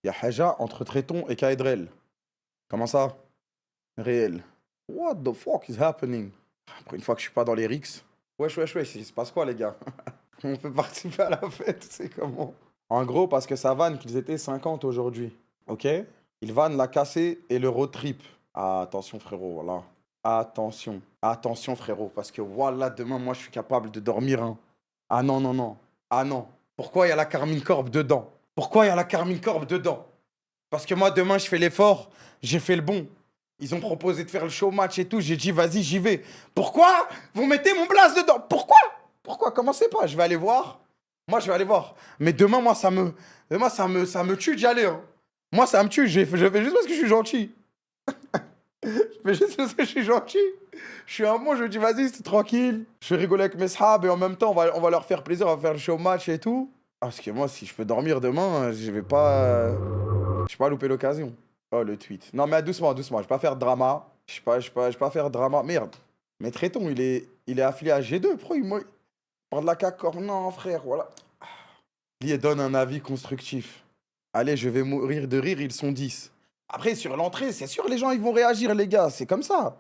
Il y a Haja entre Tréton et Kaedrel. Comment ça? Réel. What the fuck is happening? Après, une fois que je suis pas dans les rixs. Wesh, wesh, wesh, il se passe quoi, les gars? On peut participer à la fête, c'est comment? En gros, parce que ça vanne qu'ils étaient 50 aujourd'hui. Ok? Il vanne la casser et le road trip. Ah, attention, frérot, voilà. Attention. Attention, frérot, parce que voilà, demain, moi, je suis capable de dormir, hein. Ah non, non, non. Ah non. Pourquoi il y a la Carmine Corp dedans? Pourquoi il y a la Carmine Corp dedans? Parce que moi, demain, je fais l'effort, j'ai fait le bon. Ils ont proposé de faire le show match et tout, j'ai dit, vas-y, j'y vais. Pourquoi vous mettez mon blase dedans? Pourquoi? Pourquoi? Commencez pas, je vais aller voir. Moi, je vais aller voir. Mais demain, ça me tue d'y aller, hein. Moi, ça me tue, je fais juste parce que je suis gentil. Je fais juste parce que je suis gentil. Je suis un bon, je me dis, vas-y, c'est tranquille. Je vais rigoler avec mes sahab et en même temps, on va leur faire plaisir, on va faire le show match et tout. Ah, parce que moi, si je peux dormir demain, je vais pas. Je vais pas louper l'occasion. Oh, le tweet. Non, mais doucement, doucement. Je vais pas faire de drama. Je vais pas faire de drama. Merde. Mais Tréton, il est affilié à G2. Pourquoi il parle de la CAC? Non, frère, voilà. Il donne un avis constructif. Allez, je vais mourir de rire, ils sont 10. Après, sur l'entrée, c'est sûr, les gens, ils vont réagir, les gars. C'est comme ça.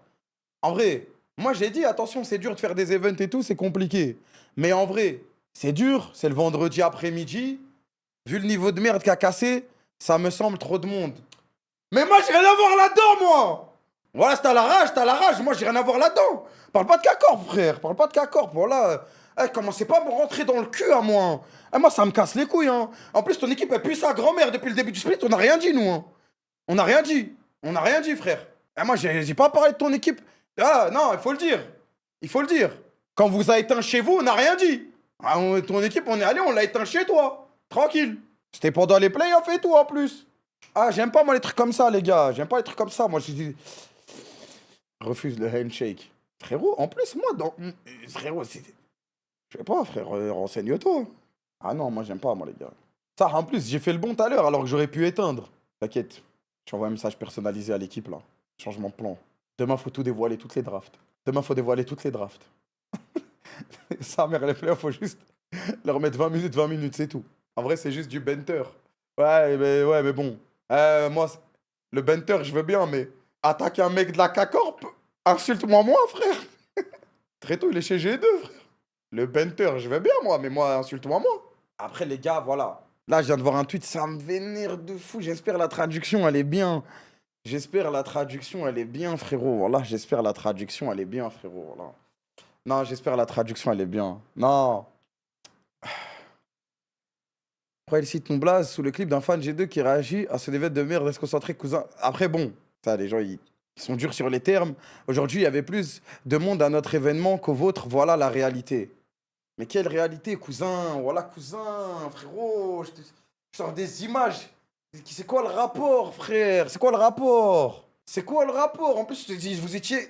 En vrai, moi, j'ai dit, attention, c'est dur de faire des events et tout, c'est compliqué. Mais en vrai, c'est dur. C'est le vendredi après-midi. Vu le niveau de merde qu'a cassé, ça me semble trop de monde. Mais moi, j'ai rien à voir là-dedans, moi. Voilà, c'est à la rage, t'as la rage. Moi, j'ai rien à voir là-dedans. Parle pas de K-Corp, frère. Parle pas de K-Corp. Voilà. Commencez pas à me rentrer dans le cul à moi. Moi, ça me casse les couilles, hein. En plus, ton équipe, elle pue sa grand-mère depuis le début du split. On n'a rien dit, nous, hein. On n'a rien dit. On n'a rien dit, frère. Moi, j'ai pas parlé de ton équipe. Ah, non, il faut le dire. Il faut le dire. Quand vous a éteint chez vous, on n'a rien dit. Ton équipe, on est allé, on l'a éteint chez toi. Tranquille. C'était pendant les playoffs et tout, en plus. Ah, j'aime pas, moi, les trucs comme ça, les gars. J'aime pas les trucs comme ça. Moi, je dis. Refuse le handshake. Frérot, en plus, moi, frérot, c'est. Je sais pas, frère, renseigne-toi. Ah non, moi, j'aime pas, moi, les gars. Ça, en plus, j'ai fait le bon tout à l'heure, alors que j'aurais pu éteindre. T'inquiète. Je envoie un message personnalisé à l'équipe, là. Changement de plan. Demain, faut tout dévoiler, toutes les drafts. Demain, faut dévoiler toutes les drafts. Ça, mère, les playoffs, faut juste leur mettre 20 minutes, c'est tout. En vrai, c'est juste du banter. Ouais, mais bon. Moi, le banter, je veux bien, mais attaquer un mec de la CACORP, insulte-moi, moi, frère. Très tôt, il est chez G2, frère. Le banter, je veux bien, moi, mais moi, insulte-moi, moi. Après, les gars, voilà. Là, je viens de voir un tweet, ça me vénère de fou. J'espère la traduction, elle est bien. J'espère la traduction, elle est bien, frérot. Voilà, j'espère la traduction, elle est bien, frérot. Voilà. Non, j'espère la traduction, elle est bien. Non. Pourquoi il cite ton blaze sous le clip d'un fan G2 qui réagit à ce défaite de merde, reste concentré, cousin. Après, bon, ça, les gens, ils sont durs sur les termes. Aujourd'hui, il y avait plus de monde à notre événement qu'au vôtre. Voilà la réalité. Mais quelle réalité, cousin? Voilà, cousin, frérot. Je sors des images. C'est quoi le rapport, frère? C'est quoi le rapport? C'est quoi le rapport? En plus, je te dis, vous étiez.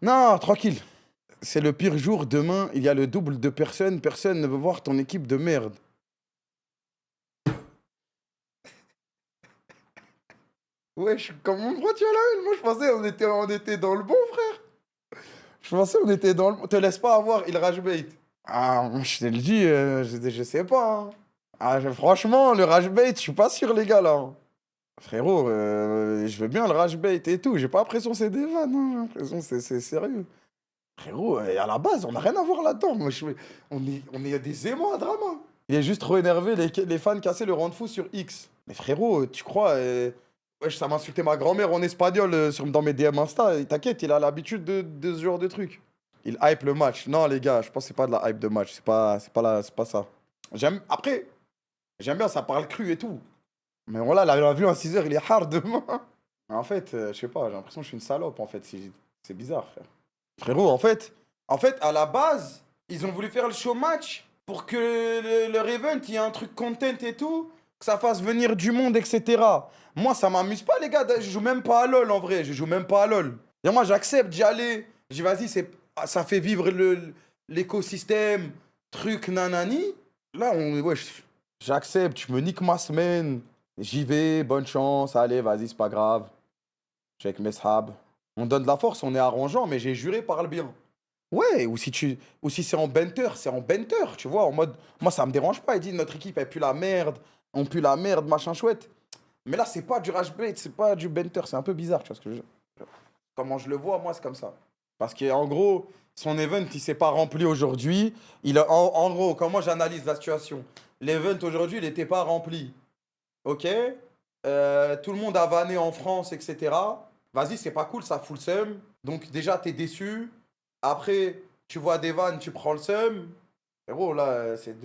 Non, tranquille. C'est le pire jour. Demain, il y a le double de personnes. Personne ne veut voir ton équipe de merde. Wesh, comment pourquoi tu as la haine? Moi, je pensais on était dans le bon, frère. Je pensais on était dans le bon. Te laisse pas avoir, il rage bait. Ah, moi, je te le dis, je sais pas, hein. Ah, franchement, le rage bait, je suis pas sûr, les gars, là, hein. Frérot, je veux bien le rage bait et tout. J'ai pas l'impression que c'est des vannes, hein. J'ai l'impression que c'est sérieux. Frérot, à la base, on n'a rien à voir là-dedans. Moi, on est des aimants à drama. Il est juste trop énervé, les fans cassaient le rang de fou sur X. Mais frérot, tu crois. Wesh, ça m'a insulté ma grand-mère en espagnol dans mes DM Insta. Et t'inquiète, il a l'habitude de ce genre de truc. Il hype le match. Non, les gars, je pense que c'est pas de la hype de match. C'est pas ça. Après, j'aime bien, ça parle cru et tout. Mais voilà, la vue à 6h, il est hard demain. En fait, je sais pas, j'ai l'impression que je suis une salope, en fait. C'est bizarre, frère. Frérot, en fait, à la base, ils ont voulu faire le show match pour que leur event, il y ait un truc content et tout, que ça fasse venir du monde, etc. Moi, ça m'amuse pas, les gars. Je joue même pas à LoL, en vrai. Je joue même pas à LoL. Et moi, j'accepte d'y aller. Je dis, vas-y, ça fait vivre l'écosystème, truc, nanani. Là, wesh, j'accepte, je me nique ma semaine. J'y vais, bonne chance, allez, vas-y, c'est pas grave. Je suis avec mes sahabs. On donne de la force, on est arrangeant, mais j'ai juré par le bien. Ouais, ou si c'est en banter, tu vois, en mode, moi ça me dérange pas, il dit notre équipe elle pue la merde, on pue la merde, machin chouette. Mais là, c'est pas du rage bait, c'est pas du banter, c'est un peu bizarre, tu vois ce que je veux dire. Comment je le vois, moi, c'est comme ça. Parce qu'en gros, son event, il s'est pas rempli aujourd'hui. En gros, comment j'analyse la situation? L'event aujourd'hui, il n'était pas rempli. Ok? Tout le monde a vanné en France, etc. Vas-y, c'est pas cool, ça fout le seum. Donc déjà, t'es déçu. Après, tu vois des vannes, tu prends le seum. Gros, là, c'est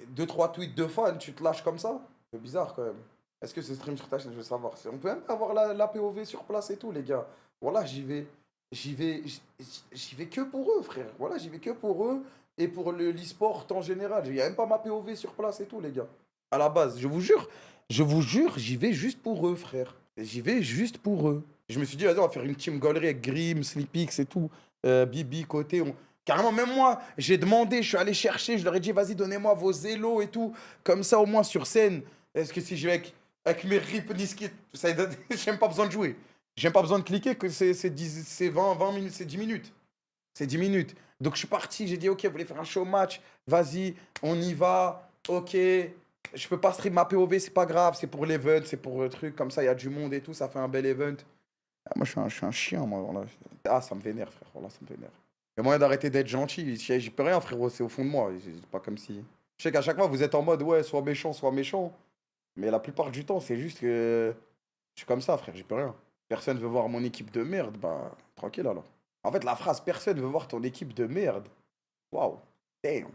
deux, trois tweets de fans, tu te lâches comme ça. C'est bizarre quand même. Est-ce que c'est stream sur ta chaîne? Je veux savoir. On peut même pas avoir la POV sur place et tout, les gars. Voilà, j'y vais que pour eux, frère. Voilà, j'y vais que pour eux et pour l'e-sport en général. Il n'y a même pas ma POV sur place et tout, les gars. À la base, je vous jure, j'y vais juste pour eux, frère. J'y vais juste pour eux. Je me suis dit, vas-y, on va faire une team galerie avec Grim, Sleepix et tout. Bibi, côté. Carrément, même moi, j'ai demandé, je suis allé chercher, je leur ai dit, vas-y, donnez-moi vos élos et tout. Comme ça, au moins, sur scène. Est-ce que si je vais avec mes rips Niskit, j'ai même pas besoin de jouer. J'ai même pas besoin de cliquer, que c'est 20 minutes, c'est 10 minutes. C'est 10 minutes. Donc je suis parti, j'ai dit, ok, vous voulez faire un show match, vas-y, on y va, ok. Je peux pas stream ma POV, c'est pas grave, c'est pour l'event, c'est pour le truc, comme ça, il y a du monde et tout, ça fait un bel event. Ah, moi, je suis un chien, moi, voilà. Ah, ça me vénère, frère, voilà, ça me vénère. Il y a moyen d'arrêter d'être gentil, j'y peux rien, frérot, c'est au fond de moi, c'est pas comme si... Je sais qu'à chaque fois, vous êtes en mode, ouais, sois méchant, sois méchant. Mais la plupart du temps, c'est juste que je suis comme ça, frère, j'y peux rien. Personne veut voir mon équipe de merde, bah, tranquille alors. En fait, la phrase personne veut voir ton équipe de merde. Waouh, damn.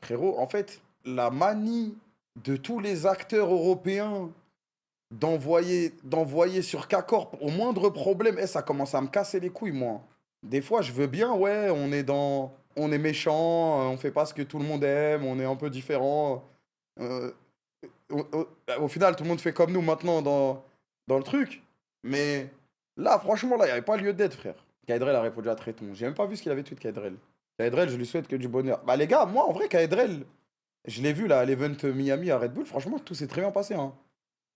Frérot, en fait, la manie de tous les acteurs européens d'envoyer sur K-Corp au moindre problème, ça commence à me casser les couilles, moi. Des fois, je veux bien, ouais, on est méchant, on fait pas ce que tout le monde aime, on est un peu différent. Euh, au final, tout le monde fait comme nous maintenant dans le truc. Mais là, franchement, là, il n'y avait pas lieu d'être, frère. Kaedrel a répondu à Tréton. J'ai même pas vu ce qu'il avait tweet, Kaedrel. Kaedrel, je lui souhaite que du bonheur. Bah, les gars, moi, en vrai, Kaedrel, je l'ai vu là à l'event Miami à Red Bull. Franchement, tout s'est très bien passé, hein.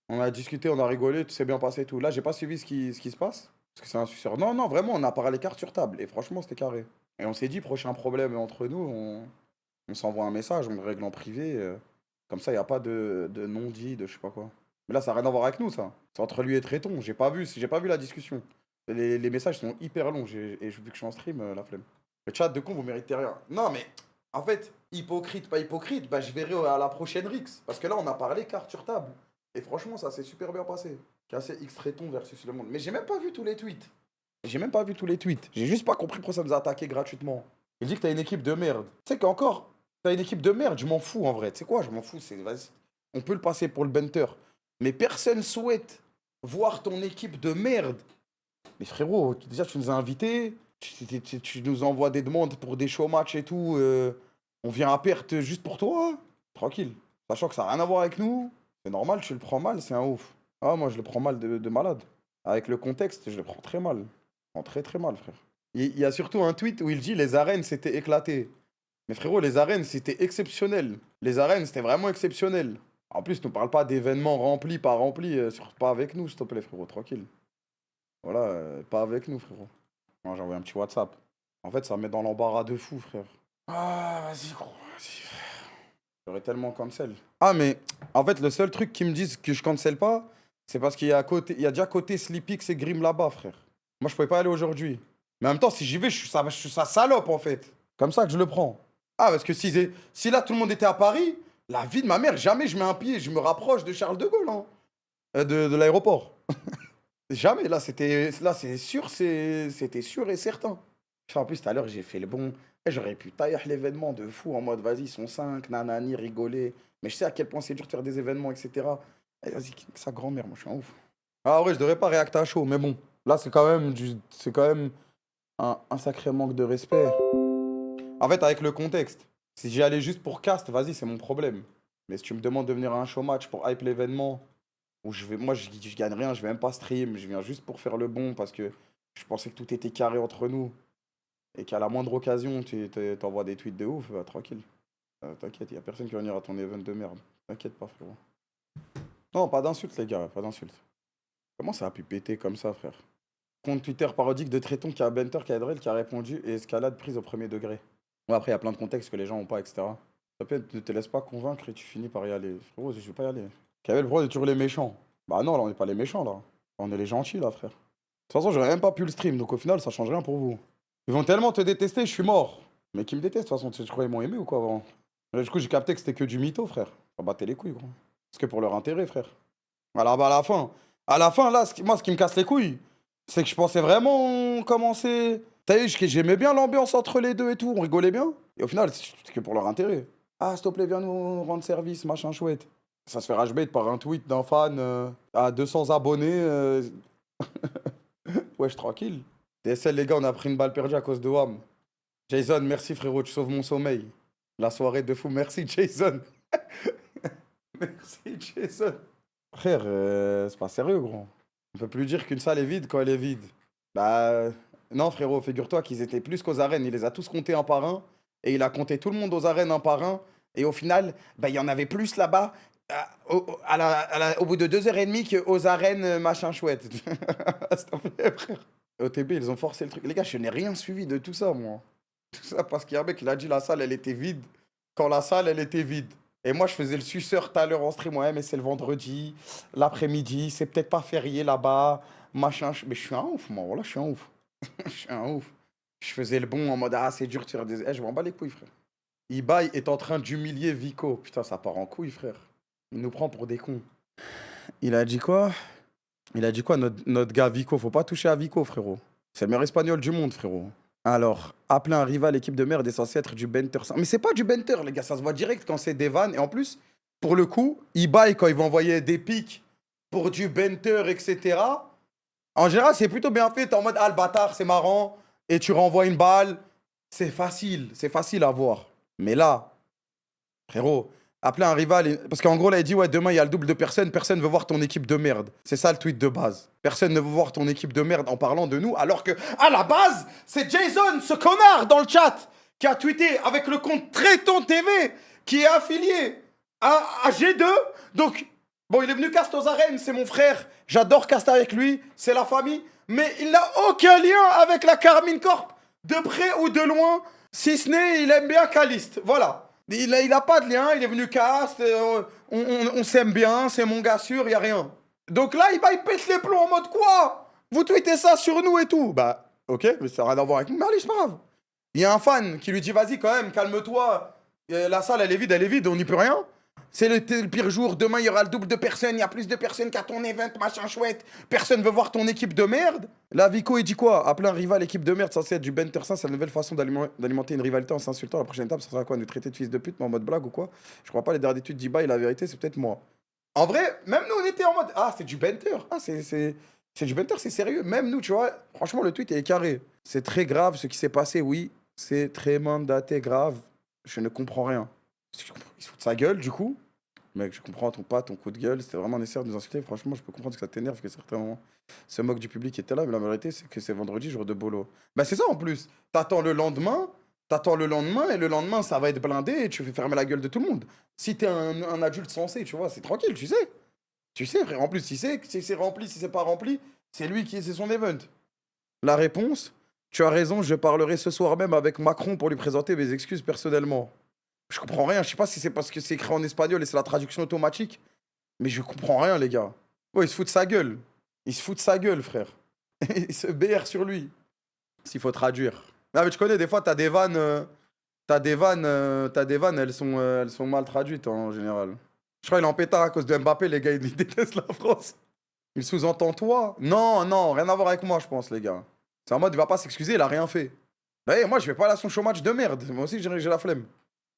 On a discuté, on a rigolé, tout s'est bien passé et tout. Là, j'ai pas suivi ce qui se passe. Parce que c'est un suceur. Non, non, vraiment, on a parlé cartes sur table. Et franchement, c'était carré. Et on s'est dit, prochain problème entre nous, on s'envoie un message, on le règle en privé. Comme ça, il n'y a pas de non-dit, de je sais pas quoi. Mais là, ça n'a rien à voir avec nous, ça. C'est entre lui et Tréton. J'ai pas vu la discussion. Les messages sont hyper longs. Et vu que je suis en stream, la flemme. Le chat de con, vous méritez rien. Non, mais en fait, hypocrite, pas hypocrite, bah, je verrai à la prochaine Rix. Parce que là, on a parlé carte sur table. Et franchement, ça s'est super bien passé. Cassé X Tréton versus le monde. Mais j'ai même pas vu tous les tweets. J'ai même pas vu tous les tweets. J'ai juste pas compris pourquoi ça nous a attaqué gratuitement. Il dit que t'as une équipe de merde. Tu sais qu'encore, t'as une équipe de merde, je m'en fous en vrai. Tu sais quoi, je m'en fous. Vas-y. On peut le passer pour le banter. Mais personne souhaite voir ton équipe de merde. Mais frérot, déjà tu nous as invités, tu nous envoies des demandes pour des show matchs et tout. On vient à perte juste pour toi. Tranquille. Sachant que ça n'a rien à voir avec nous. C'est normal, tu le prends mal, c'est un ouf. Ah, moi je le prends mal de malade. Avec le contexte, je le prends très mal. Je le prends très très mal, frère. Il y a surtout un tweet où il dit les arènes s'étaient éclatées. Mais frérot, les arènes c'était exceptionnel. Les arènes c'était vraiment exceptionnel. En plus, ne parle pas d'événements remplis, pas remplis. Pas avec nous, s'il te plaît, frérot, tranquille. Voilà, pas avec nous, frérot. Moi, j'ai envoyé un petit WhatsApp. En fait, ça me met dans l'embarras de fou, frère. Ah, vas-y, gros, vas-y, frère. J'aurais tellement cancel. Ah, mais en fait, le seul truc qui me disent que je cancel pas, c'est parce il y a déjà côté Sleepix et Grim là-bas, frère. Moi, je pouvais pas aller aujourd'hui. Mais en même temps, si j'y vais, je suis sa salope, en fait. Comme ça que je le prends. Ah, parce que si là, tout le monde était à Paris, la vie de ma mère, jamais je mets un pied, je me rapproche de Charles de Gaulle, hein. De l'aéroport. Jamais, là, c'est sûr, c'était sûr et certain. Enfin, en plus, tout à l'heure, j'ai fait le bon. Eh, j'aurais pu tailler l'événement de fou en mode, vas-y, ils sont 5 nanani, rigoler. Mais je sais à quel point c'est dur de faire des événements, etc. Eh, vas-y, sa grand-mère, moi, je suis un ouf. Ah, ouais, je devrais pas réacter à chaud, mais bon. Là, c'est quand même un sacré manque de respect. En fait, avec le contexte, si j'y allais juste pour cast, vas-y, c'est mon problème. Mais si tu me demandes de venir à un show match pour hype l'événement, où moi, je gagne rien, je vais même pas stream, je viens juste pour faire le bon parce que je pensais que tout était carré entre nous et qu'à la moindre occasion, t'envoies des tweets de ouf, bah, tranquille. T'inquiète, y a personne qui va venir à ton event de merde. T'inquiète pas, frérot. Non, pas d'insultes, les gars, pas d'insultes. Comment ça a pu péter comme ça, frère? Compte Twitter parodique de Tréton qui a Benter, qui a Edrel, qui a répondu et escalade prise au premier degré. Ouais, après, il y a plein de contextes que les gens ont pas, etc. Ça peut être, ne te laisse pas convaincre et tu finis par y aller. Frérot, je vais pas y aller. Qui avait le droit de tuer les méchants. Bah non, là, on n'est pas les méchants, là. On est les gentils, là, frère. De toute façon, j'aurais même pas pu le stream, donc au final, ça change rien pour vous. Ils vont tellement te détester, je suis mort. Mais qui me déteste, de toute façon, tu crois qu'ils m'ont aimé ou quoi avant? Là, du coup, j'ai capté que c'était que du mytho, frère. Ça battait les couilles, gros. Parce que pour leur intérêt, frère. Alors, bah, à la fin, là, moi, ce qui me casse les couilles, c'est que je pensais vraiment commencer. T'as vu, j'aimais bien l'ambiance entre les deux et tout, on rigolait bien. Et au final, c'est que pour leur intérêt. Ah, s'il te plaît, viens nous rendre service, machin chouette. Ça se fait rage bait par un tweet d'un fan à 200 abonnés. Wesh, tranquille. DSL, les gars, on a pris une balle perdue à cause de WAM. Jason, merci frérot, tu sauves mon sommeil. La soirée de fou, merci Jason. Merci Jason. Frère, c'est pas sérieux, gros. On peut plus dire qu'une salle est vide quand elle est vide. Bah, non, frérot, figure-toi qu'ils étaient plus qu'aux arènes. Il les a tous comptés un par un. Et il a compté tout le monde aux arènes un par un. Et au final, bah, il y en avait plus là-bas au bout de 2h30 qu'aux arènes machin chouette. S'il te plaît, frère. OTB, ils ont forcé le truc. Les gars, je n'ai rien suivi de tout ça, moi. Tout ça parce qu'il y a un mec, il a dit la salle, elle était vide. Quand la salle, elle était vide. Et moi, je faisais le suceur tout à l'heure en stream. Ouais, mais c'est le vendredi, l'après-midi, c'est peut-être pas férié là-bas, machin. Mais je suis un ouf, moi. Voilà, je suis un ouf. Je suis un ouf. Je faisais le bon en mode, ah, c'est dur de faire des. Eh, je m'en bats les couilles, frère. Ibai est en train d'humilier Vico. Putain, ça part en couille, frère. Il nous prend pour des cons. Il a dit quoi? Il a dit quoi, notre gars Vico? Faut pas toucher à Vico, frérot. C'est le meilleur espagnol du monde, frérot. Alors, appeler un rival équipe de merde est censé être du banter. Mais c'est pas du banter, les gars. Ça se voit direct quand c'est des vannes. Et en plus, pour le coup, Ibai, quand il va envoyer des pics pour du banter, etc., en général, c'est plutôt bien fait. T'es en mode, ah, le bâtard, c'est marrant. Et tu renvoies une balle. C'est facile à voir. Mais là, frérot, appeler un rival. Parce qu'en gros, là, il dit, ouais, demain, il y a le double de personnes. Personne veut voir ton équipe de merde. C'est ça le tweet de base. Personne ne veut voir ton équipe de merde en parlant de nous. Alors que, à la base, c'est Jason, ce connard dans le chat, qui a tweeté avec le compte Tréton TV, qui est affilié à G2. Donc, bon, il est venu cast aux arènes, c'est mon frère. J'adore cast avec lui, c'est la famille. Mais il n'a aucun lien avec la Carmine Corp, de près ou de loin, si ce n'est il aime bien Caliste. Voilà. Il a pas de lien, il est venu cast, on s'aime bien, c'est mon gars sûr, y a rien. Donc là, il pète les plombs en mode quoi? Vous tweetez ça sur nous et tout. Bah, ok, mais ça n'a rien à voir avec nous, mais allez, c'est pas grave. Il y a un fan qui lui dit, vas-y quand même, calme-toi, la salle elle est vide, on n'y peut rien. C'est le pire jour, demain il y aura le double de personnes, il y a plus de personnes qu'à ton event, machin chouette. Personne veut voir ton équipe de merde. Là, Vico, il dit quoi? Appeler un rival équipe de merde, censé être du banter ça, c'est la nouvelle façon d'alimenter une rivalité en s'insultant. La prochaine étape, ça sera quoi? Nous traiter de fils de pute, mais en mode blague ou quoi? Je crois pas, les dernières études d'Iba, et la vérité, c'est peut-être moi. En vrai, même nous, on était en mode, ah, c'est du banter. Ah, c'est du banter, c'est sérieux. Même nous, tu vois, franchement, le tweet est carré. C'est très grave ce qui s'est passé, oui. C'est très mandaté grave. Je ne comprends rien. Il se fout de sa gueule, du coup. Mec, je comprends ton coup de gueule, c'était vraiment nécessaire de nous insulter. Franchement, je peux comprendre que ça t'énerve, que certains moments se moquent du public qui était là, mais la vérité, c'est que c'est vendredi, jour de bolo. Bah, c'est ça en plus. T'attends le lendemain, et le lendemain, ça va être blindé, et tu fais fermer la gueule de tout le monde. Si t'es un adulte sensé, tu vois, c'est tranquille, tu sais. Tu sais, frère, en plus, si c'est rempli, si c'est pas rempli, c'est son event. La réponse, tu as raison, je parlerai ce soir même avec Macron pour lui présenter mes excuses personnellement. Je comprends rien, je sais pas si c'est parce que c'est écrit en espagnol et c'est la traduction automatique, mais je comprends rien, les gars. Ouais, il se fout de sa gueule. Il se fout de sa gueule, frère. Il se BR sur lui. S'il faut traduire. Ah, mais tu connais, des fois, t'as des vannes. T'as des vannes, elles sont mal traduites en général. Je crois qu'il est en pétard à cause de Mbappé, les gars, ils détestent la France. Il sous-entend toi? Non, non, rien à voir avec moi, je pense, les gars. C'est en mode, il va pas s'excuser, il a rien fait. Bah, moi, je vais pas aller à son chômage de merde. Moi aussi, j'ai la flemme.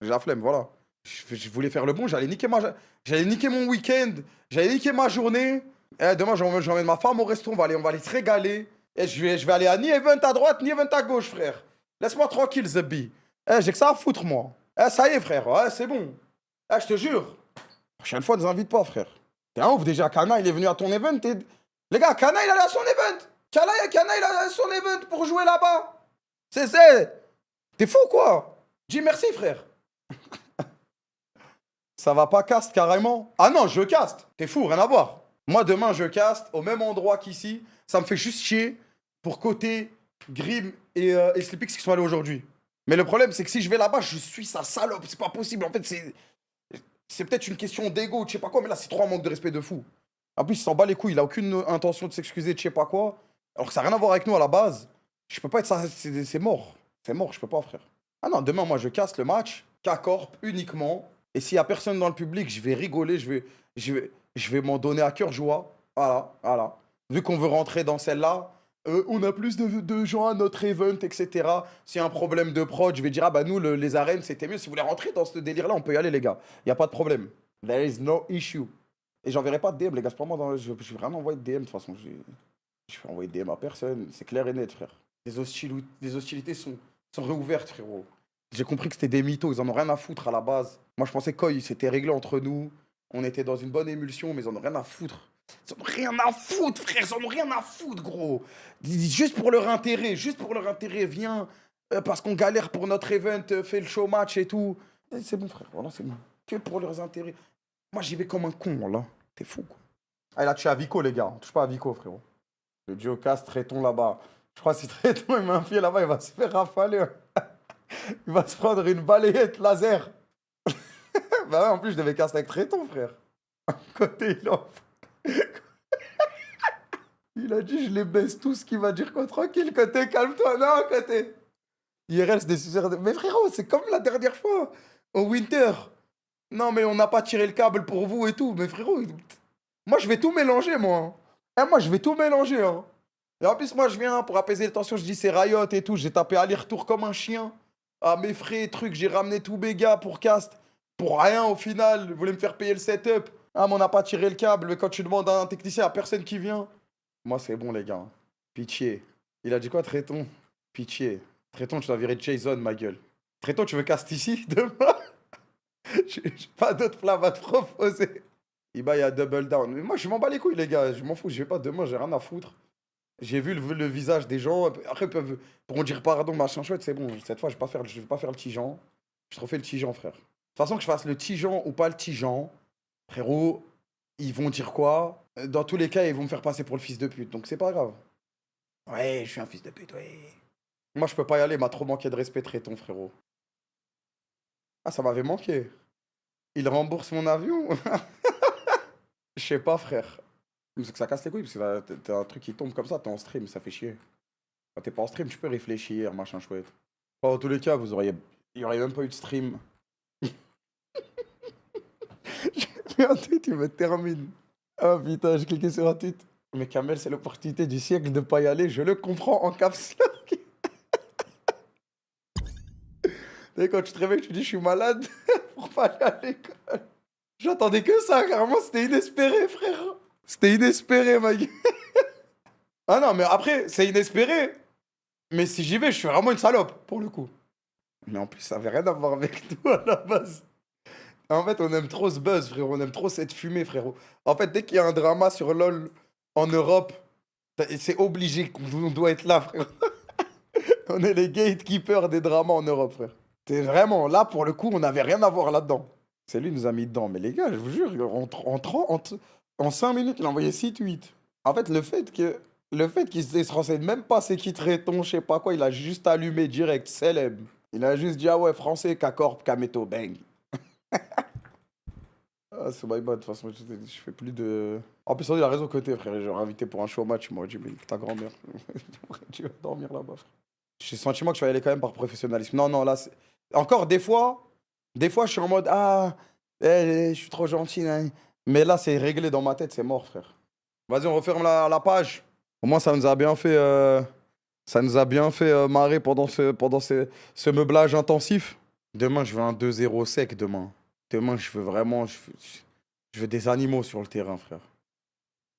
J'ai la flemme, voilà. Je voulais faire le bon, j'allais niquer mon week-end, j'allais niquer ma journée. Demain, j'emmène ma femme au resto, on va aller se régaler. Et je vais aller à ni event à droite, ni event à gauche, frère. Laisse-moi tranquille, Zebi. J'ai que ça à foutre, moi. Ça y est, frère, c'est bon. Je te jure. Prochaine fois, ne nous invite pas, frère. T'es un ouf, déjà, Kana, il est venu à ton event. Les gars, Kana, il allait à son event. Kana, il allait à son event pour jouer là-bas. T'es fou, quoi? Dis merci, frère. Ça va pas cast carrément? Ah non, je caste. T'es fou, rien à voir. Moi, demain, je caste au même endroit qu'ici. Ça me fait juste chier pour côté Grim et Slipix qui sont allés aujourd'hui. Mais le problème, c'est que si je vais là-bas, je suis sa salope. C'est pas possible. En fait, c'est peut-être une question d'ego, je sais pas quoi, mais là, c'est trop un manque de respect de fou. En plus, il s'en bat les couilles, il a aucune intention de s'excuser de je sais pas quoi. Alors que ça n'a rien à voir avec nous à la base. Je peux pas être ça, c'est mort. C'est mort, je peux pas, frère. Ah non, demain, moi, je casse le match, K-Corp uniquement. Et s'il y a personne dans le public, je vais rigoler, je vais m'en donner à cœur joie. Voilà, voilà. Vu qu'on veut rentrer dans celle-là, on a plus de gens à notre event, etc. S'il y a un problème de prod, je vais dire, ah bah nous, les arènes, c'était mieux. Si vous voulez rentrer dans ce délire-là, on peut y aller, les gars. Il n'y a pas de problème. There is no issue. Et j'enverrai pas de DM, les gars. C'est pas moi, je vais rien envoyer de DM, de toute façon. Je vais envoyer de DM à personne. C'est clair et net, frère. Les hostilités sont réouvertes, frérot. J'ai compris que c'était des mythos. Ils en ont rien à foutre à la base. Moi, je pensais que c'était réglé entre nous. On était dans une bonne émulsion, mais ils en ont rien à foutre. Ils en ont rien à foutre, frère. Ils en ont rien à foutre, gros. Juste pour leur intérêt. Juste pour leur intérêt. Viens. Parce qu'on galère pour notre event. Fais le show match et tout. C'est bon, frère. Voilà, c'est bon. Que pour leurs intérêts. Moi, j'y vais comme un con, là. T'es fou, quoi. Ah, là, tu es à Vico, les gars. On touche pas à Vico, frérot. Le Geocast, Tréton là-bas. Je crois que si Tréton il met un pied là-bas, il va se faire rafaler. Il va se prendre une balayette laser. Bah ouais, en plus, je devais caster avec Tréton, frère. Côté, il a dit, je les baisse tous. Qui va dire quoi? Tranquille, côté, calme-toi. Non, côté. IRL, c'est des suceurs de... Mais frérot, c'est comme la dernière fois. Au Winter. Non, mais on n'a pas tiré le câble pour vous et tout. Mais frérot, moi, je vais tout mélanger, moi. Moi, je vais tout mélanger, hein. Et en plus, moi, je viens pour apaiser les tensions. Je dis, c'est Riot et tout. J'ai tapé aller-retour comme un chien. À mes frais, trucs. J'ai ramené tous mes gars pour cast. Pour rien, au final. Vous voulez me faire payer le setup. Ah, mais on n'a pas tiré le câble. Mais quand tu demandes à un technicien, il n'y a personne qui vient. Moi, c'est bon, les gars. Pitié. Il a dit quoi, Tréton? Pitié. Tréton, tu dois virer Jason, ma gueule. Tréton, tu veux cast ici, demain? J'ai pas d'autre flamme à te proposer. Il y a double down. Mais moi, je m'en bats les couilles, les gars. Je m'en fous. Je vais pas demain, j'ai rien à foutre. J'ai vu le visage des gens. Après, pourront dire pardon, machin chouette, c'est bon. Cette fois, je vais pas faire le tigeant. Je trop fait le tigeant, frère. De toute façon, que je fasse le tigeant ou pas le tigeant, frérot, ils vont dire quoi? Dans tous les cas, ils vont me faire passer pour le fils de pute. Donc, c'est pas grave. Ouais, je suis un fils de pute, ouais. Moi, je peux pas y aller. Il m'a trop manqué de respect, Tréton, frérot. Ah, ça m'avait manqué. Il rembourse mon avion? Je sais pas, frère. Mais c'est que ça casse les couilles, parce que là, t'as un truc qui tombe comme ça, t'es en stream, ça fait chier. Quand t'es pas en stream, tu peux réfléchir, machin chouette. Bon, dans tous les cas, il y aurait même pas eu de stream. J'ai fait un tweet, il me termine. Ah putain, j'ai cliqué sur un tweet. Mais Kamel, c'est l'opportunité du siècle de pas y aller, je le comprends en caps lock. Tu sais, quand tu te réveilles, tu dis je suis malade pour pas aller à l'école. J'attendais que ça, carrément, c'était inespéré, frère. C'était inespéré, ma gueule. Ah non, mais après, c'est inespéré. Mais si j'y vais, je suis vraiment une salope, pour le coup. Mais en plus, ça avait rien à voir avec toi à la base. En fait, on aime trop ce buzz, frérot. On aime trop cette fumée, frérot. En fait, dès qu'il y a un drama sur LoL en Europe, c'est obligé qu'on doit être là, frérot. On est les gatekeepers des dramas en Europe, frère. C'est vraiment, là, pour le coup, on n'avait rien à voir là-dedans. C'est lui qui nous a mis dedans. Mais les gars, je vous jure, en 5 minutes, il a envoyé 6 tweets. En fait, le fait qu'il se renseigne même pas c'est qui Tréton, je sais pas quoi, il a juste allumé direct, célèbre. Il a juste dit, ah ouais, français, K-Corp, Kameto, bang. Ah, c'est my bad, de toute façon, je fais plus de... En plus, il a raison côté, frère, j'aurais invité pour un show match, moi, je dit, mais ta grand-mère, tu vas dormir là-bas, frère. J'ai le sentiment que je vais y aller quand même par professionnalisme. Non, non, là, c'est... Encore, des fois, je suis en mode, ah, je suis trop gentil, hein. Mais là, c'est réglé dans ma tête, c'est mort, frère. Vas-y, on referme la page. Au moins, ça nous a bien fait, marrer pendant ce meublage intensif. Demain, je veux un 2-0 sec, demain. Demain, je veux vraiment... Je veux des animaux sur le terrain, frère.